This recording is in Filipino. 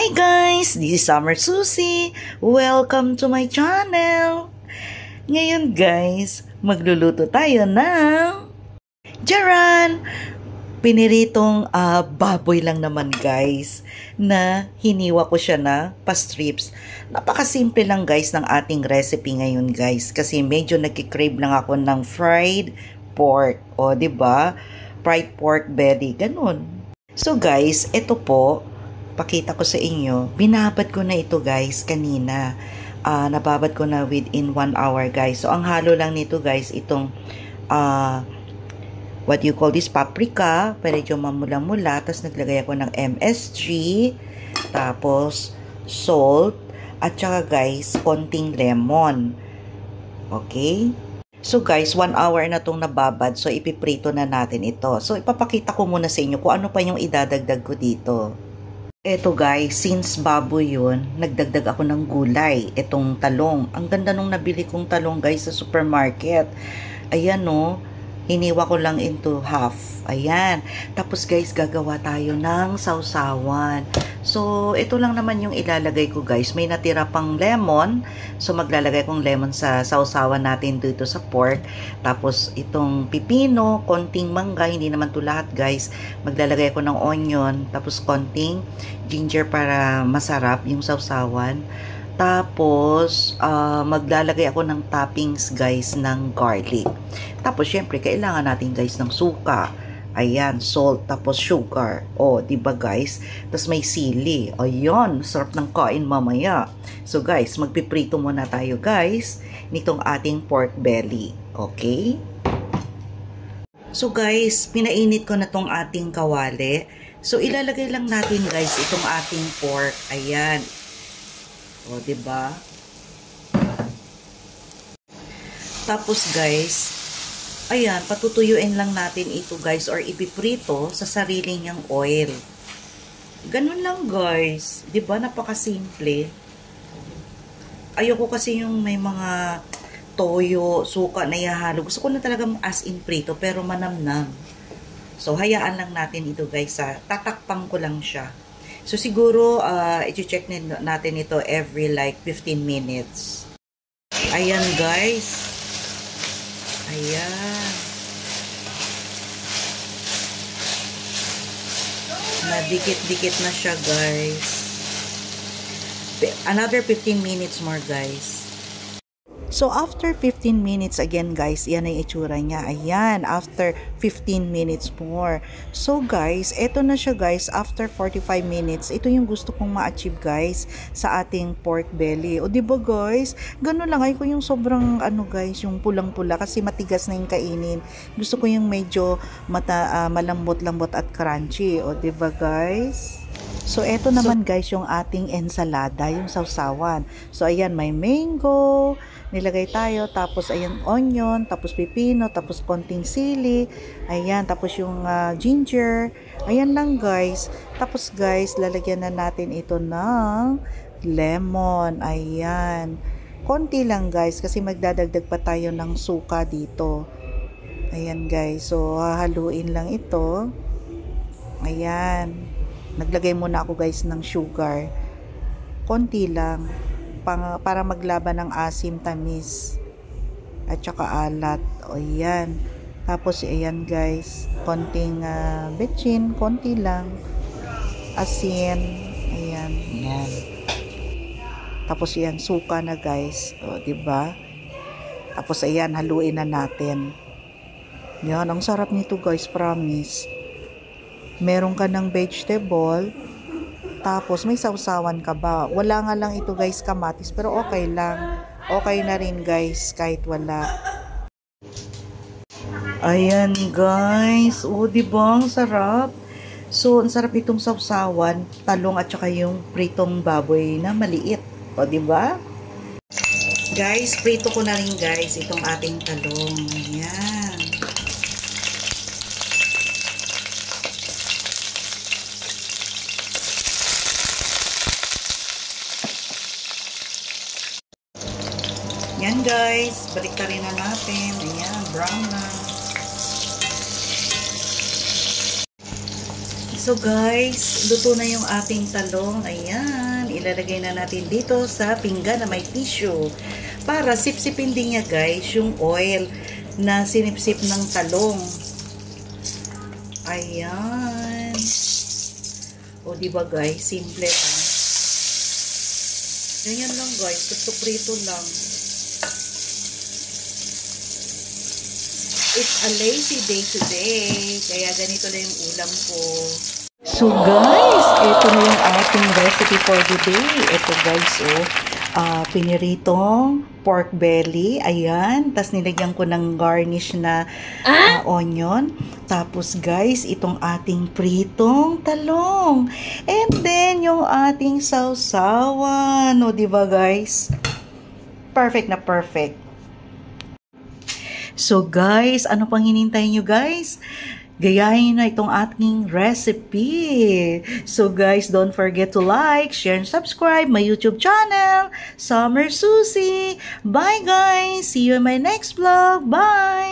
Hi guys! This is Summer Susie. Welcome to my channel. Ngayon guys, magluluto tayo ng Jaran! Piniritong baboy lang naman guys, na hiniwa ko siya na pa-strips. Napakasimple lang guys ng ating recipe ngayon guys, kasi medyo nagki-crave lang ako ng fried pork. O, 'di ba? Fried pork belly, ganun. So guys, ito po, pakita ko sa inyo, binabad ko na ito guys kanina. Nababad ko na within 1 hour guys. So ang halo lang nito guys, itong what you call this, paprika, medyo mamula-mula, tapos naglagay ako ng MSG, tapos salt, at saka guys, konting lemon. Okay? So guys, 1 hour na itong nababad, so ipiprito na natin ito. So ipapakita ko muna sa inyo kung ano pa yung idadagdag ko dito. Eto guys, since baboy yun, nagdagdag ako ng gulay. Itong talong. Ang ganda nung nabili kong talong guys sa supermarket. Ayan no, hiniwa ko lang into half. Ayan. Tapos guys, gagawa tayo ng sausawan. So, ito lang naman yung ilalagay ko guys. May natira pang lemon. So, maglalagay kong lemon sa sausawan natin dito sa pork. Tapos, itong pipino, konting mangga. Hindi naman to lahat guys. Maglalagay ko ng onion. Tapos, konting ginger para masarap yung sausawan. Tapos, maglalagay ako ng toppings guys ng garlic. Tapos, syempre, kailangan natin guys ng suka. Ayan, salt, tapos sugar. O, diba guys? Tapos may sili. Ayan, sarap ng kain mamaya. So guys, magpiprito muna tayo guys nitong ating pork belly. Okay? So guys, pinainit ko na tong ating kawali. So ilalagay lang natin guys itong ating pork. Ayan. O, diba? Tapos guys, ayan, patutuyuin lang natin ito guys or ipiprito sa sarili niyang oil. Ganun lang guys. Diba? Napakasimple. Ayoko kasi yung may mga toyo, suka na ihahalo. Gusto ko na talagang as in prito pero manamnam. So, hayaan lang natin ito guys. Tatakpang ko lang siya. So, siguro, i-check natin ito every like 15 minutes. Ayan guys. Ayan. Nadikit-dikit na siya, guys. Another 15 minutes more, guys. So, after 15 minutes, again, guys, yan ay itsura niya. Ayan, after 15 minutes more. So, guys, eto na siya, guys. After 45 minutes, ito yung gusto kong ma-achieve, guys, sa ating pork belly. O, diba, guys? Ganun lang. Ay ko yung sobrang, guys, yung pulang-pula kasi matigas na yung kainin. Gusto ko yung medyo malambot-lambot at crunchy. O, diba, guys? So, eto naman, guys, yung ating ensalada, yung sausawan. So, ayan, may mango, nilagay tayo, tapos ayan onion, tapos pipino, tapos konting sili, ayan, tapos yung ginger, ayan lang guys. Tapos guys, lalagyan na natin ito ng lemon, ayan, konti lang guys kasi magdadagdag pa tayo ng suka dito. Ayan guys, so hahaluin lang ito. Ayan, naglagay muna ako guys ng sugar, konti lang para maglaban ng asim, tamis at saka alat. O yan, tapos ayan guys, konting betchin, konti lang asin, ayan, yan. Tapos yan, suka na guys. O, diba? Tapos ayan, haluin na natin. Yan, ang sarap nito guys, promise. Meron ka ng vegetable, tapos may sausawan ka ba? Wala nga lang ito guys, kamatis, pero okay lang. Okay na rin guys, kahit wala. Ayan guys, o diba, ang sarap. So, ang sarap itong sausawan, talong at saka yung pritong baboy na maliit. O diba? Guys, prito ko na rin guys itong ating talong. Ayan. Yan guys, baliktarin na natin. Ayan, brown na. So guys, luto na yung ating talong. Ayan, ilalagay na natin dito sa pinggan na may tissue. Para sipsipin din niya guys yung oil na sinipsip ng talong. Ayan. O diba guys, simple lang. Ganyan lang guys, prito lang. It's a lazy day today, kaya ganito na yung ulam ko. So guys, ito na yung ating recipe for today. Ito guys, piniritong pork belly. Ayan, tas nilagyan ko ng garnish na onion. Tapos guys, itong ating pritong talong. And then, yung ating sausawan. O, diba guys? Perfect na perfect. So guys, ano pang hinintay nyo guys? Gayahin na itong ating recipe. So guys, don't forget to like, share, and subscribe my YouTube channel, Summer Susie. Bye guys! See you in my next vlog. Bye!